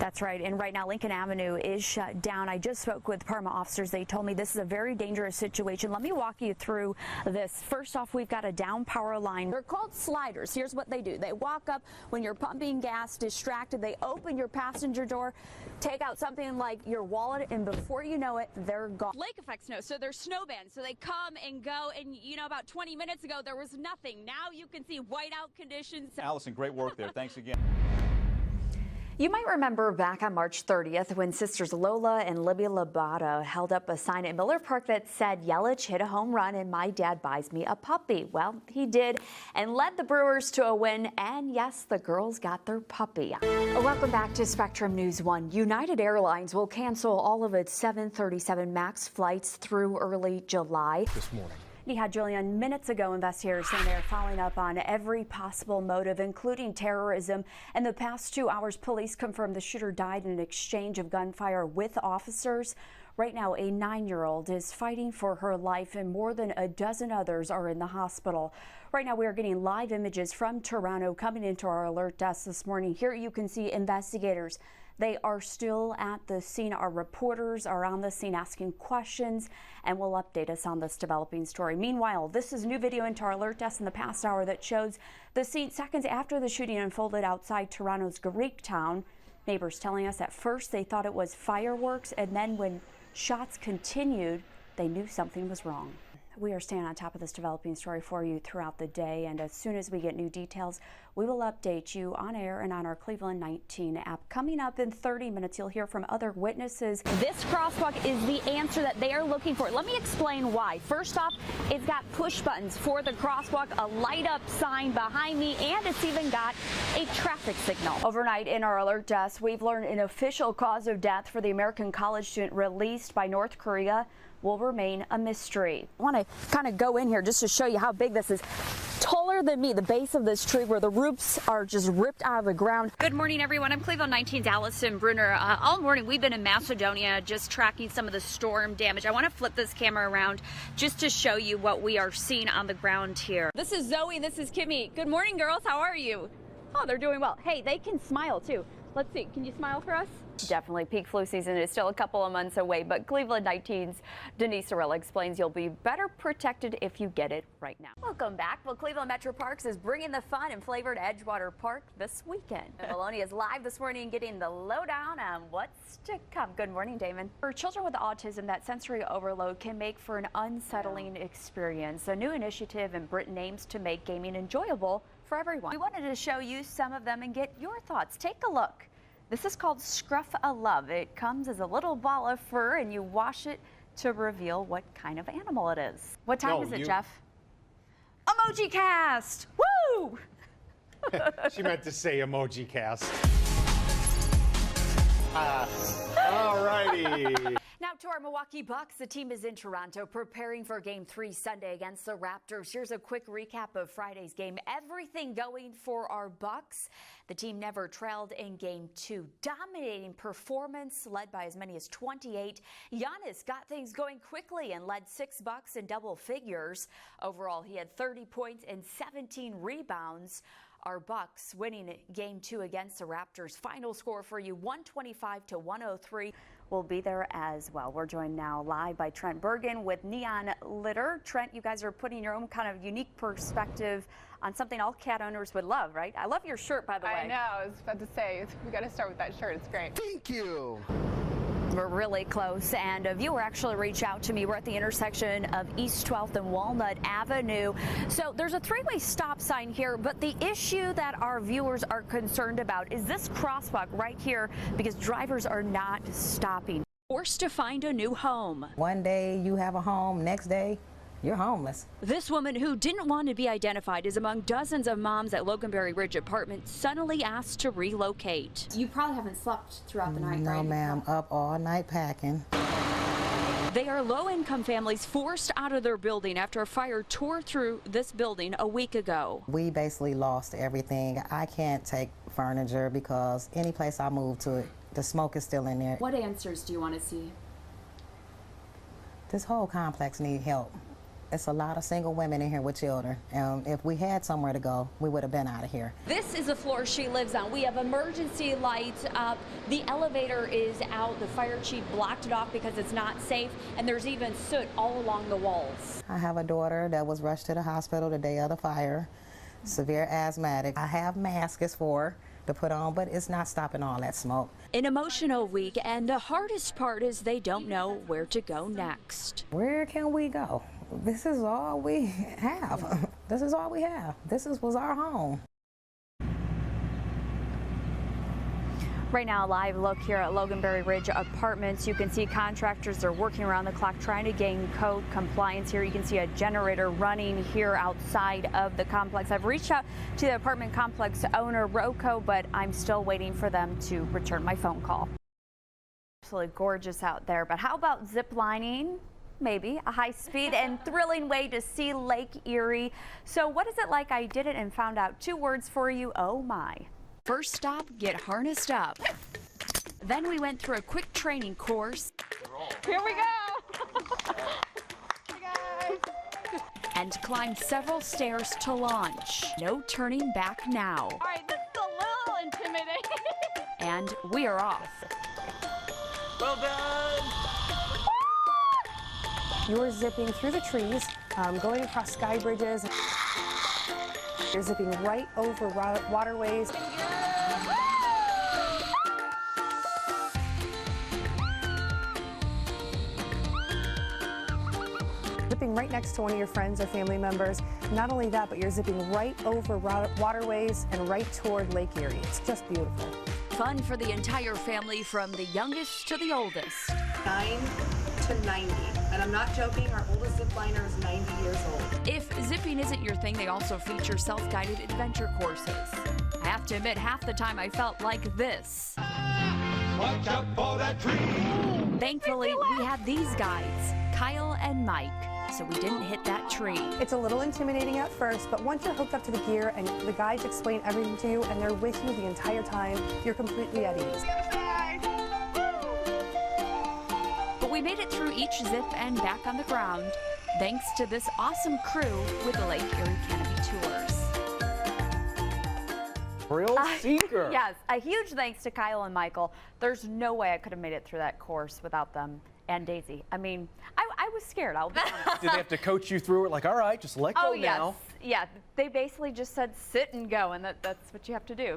That's right. And right now, Lincoln Avenue is shut down. I just spoke with Parma officers. They told me this is a very dangerous situation. Let me walk you through this. First off, we've got a down power line. They're called sliders. Here's what they do. They walk up when you're pumping gas, distracted. They open your passenger door, take out something like your wallet, and before you know it, they're gone. Lake effect snow. So there's snow bands. So they come and go. And, you know, about 20 minutes ago, there was nothing. Now you can see whiteout conditions. Alyson, great work there. Thanks again. You might remember back on March 30th when sisters Lola and Libby Labata held up a sign at Miller Park that said, "Yelich hit a home run and my dad buys me a puppy." Well, he did and led the Brewers to a win. And yes, the girls got their puppy. Welcome back to Spectrum News 1. United Airlines will cancel all of its 737 MAX flights through early July. This morning. Julian, minutes ago, investigators saying they're following up on every possible motive, including terrorism. In the past 2 hours, police confirmed the shooter died in an exchange of gunfire with officers. Right now, a 9-year-old is fighting for her life, and more than a dozen others are in the hospital. Right now, we are getting live images from Toronto coming into our alert desk this morning. Here you can see investigators. They are still at the scene. Our reporters are on the scene asking questions and will update us on this developing story. Meanwhile, this is new video into our alert desk in the past hour that shows the scene seconds after the shooting unfolded outside Toronto's Greektown. Neighbors telling us at first they thought it was fireworks, and then when shots continued, they knew something was wrong. We are staying on top of this developing story for you throughout the day, and as soon as we get new details, we will update you on air and on our Cleveland 19 app. Coming up in 30 minutes, you'll hear from other witnesses. This crosswalk is the answer that they are looking for. Let me explain why. First off, it's got push buttons for the crosswalk, a light up sign behind me, and it's even got a traffic signal. Overnight in our alert desk, we've learned an official cause of death for the American college student released by North Korea will remain a mystery. I want to kind of go in here just to show you how big this is. Taller than me, the base of this tree where the roots are just ripped out of the ground. Good morning, everyone. I'm Cleveland 19's Alyson Bruner. All morning we've been in Macedonia just tracking some of the storm damage. I want to flip this camera around just to show you what we are seeing on the ground here. This is Zoe, this is Kimmy. Good morning, girls. How are you? Oh, they're doing well. Hey, they can smile too. Let's see. Can you smile for us? Definitely. Peak flu season is still a couple of months away, but Cleveland 19's Denise Sorella explains you'll be better protected if you get it right now. Welcome back. Well, Cleveland Metro Parks is bringing the fun and flavor to Edgewater Park this weekend. Maloney is live this morning getting the lowdown on what's to come. Good morning, Damon. For children with autism, that sensory overload can make for an unsettling experience. A new initiative in Britain aims to make gaming enjoyable for everyone. We wanted to show you some of them and get your thoughts. Take a look. This is called Scruff-a-Love. It comes as a little ball of fur and you wash it to reveal what kind of animal it is. What time is it, Jeff? Emoji cast! Woo! She meant to say emoji cast. All righty. Now to our Milwaukee Bucks. The team is in Toronto preparing for Game 3 Sunday against the Raptors. Here's a quick recap of Friday's game. Everything going for our Bucks. The team never trailed in Game 2. Dominating performance led by as many as 28. Giannis got things going quickly and led 6 Bucks in double figures. Overall, he had 30 points and 17 rebounds. Our Bucks winning Game 2 against the Raptors. Final score for you, 125-103. We'll be there as well. We're joined now live by Trent Bergen with Neon Litter. Trent, you guys are putting your own kind of unique perspective on something all cat owners would love, right? I love your shirt, by the way. I know. I was about to say, we got to start with that shirt. It's great. Thank you. We're really close, and a viewer actually reached out to me. We're at the intersection of East 12th and Walnut Avenue. So there's a 3-way stop sign here, but the issue that our viewers are concerned about is this crosswalk right here because drivers are not stopping. Forced to find a new home. One day you have a home, next day you're homeless. This woman, who didn't want to be identified, is among dozens of moms at Loganberry Ridge Apartment suddenly asked to relocate. You probably haven't slept throughout the night, right? No, ma'am. Up all night packing. They are low-income families forced out of their building after a fire tore through this building a week ago. We basically lost everything. I can't take furniture because any place I move to, the smoke is still in there. What answers do you want to see? This whole complex needs help. It's a lot of single women in here with children. If we had somewhere to go, we would have been out of here. This is the floor she lives on. We have emergency lights up. The elevator is out. The fire chief blocked it off because it's not safe, and there's even soot all along the walls. I have a daughter that was rushed to the hospital the day of the fire, severe asthmatic. I have masks for her to put on, but it's not stopping all that smoke. An emotional week, and the hardest part is they don't know where to go next. Where can we go? This is all we have. This is all we have. Was our home. Right now, a live look here at Loganberry Ridge Apartments. You can see contractors are working around the clock trying to gain code compliance here. You can see a generator running here outside of the complex. I've reached out to the apartment complex owner, Rocco, but I'm still waiting for them to return my phone call. Absolutely gorgeous out there, but how about zip lining? Maybe a high-speed and thrilling way to see Lake Erie. So what is it like? I did it and found out 2 words for you. Oh my. First stop, get harnessed up. Then we went through a quick training course. Here we go. Hi, guys. And climbed several stairs to launch. No turning back now. All right, this is a little intimidating. And we are off. Well done. You are zipping through the trees, going across sky bridges. You're zipping right over waterways. Zipping right next to one of your friends or family members. Not only that, but you're zipping right over waterways and right toward Lake Erie. It's just beautiful. Fun for the entire family from the youngest to the oldest. 9 to 90. And I'm not joking, our oldest zip liner is 90 years old. If zipping isn't your thing, they also feature self-guided adventure courses. I have to admit, half the time I felt like this. Watch out for that tree. Thankfully, we had these guides, Kyle and Mike, so we didn't hit that tree. It's a little intimidating at first, but once you're hooked up to the gear and the guides explain everything to you and they're with you the entire time, you're completely at ease. But we made it through each zip and back on the ground, thanks to this awesome crew with the Lake Erie Canopy Tours. Thrill seeker. Yes, a huge thanks to Kyle and Michael. There's no way I could have made it through that course without them. And Daisy. I mean, I was scared, I'll be honest. Did they have to coach you through it? Like, all right, just let go now. Yeah, they basically just said sit and go, and that's what you have to do.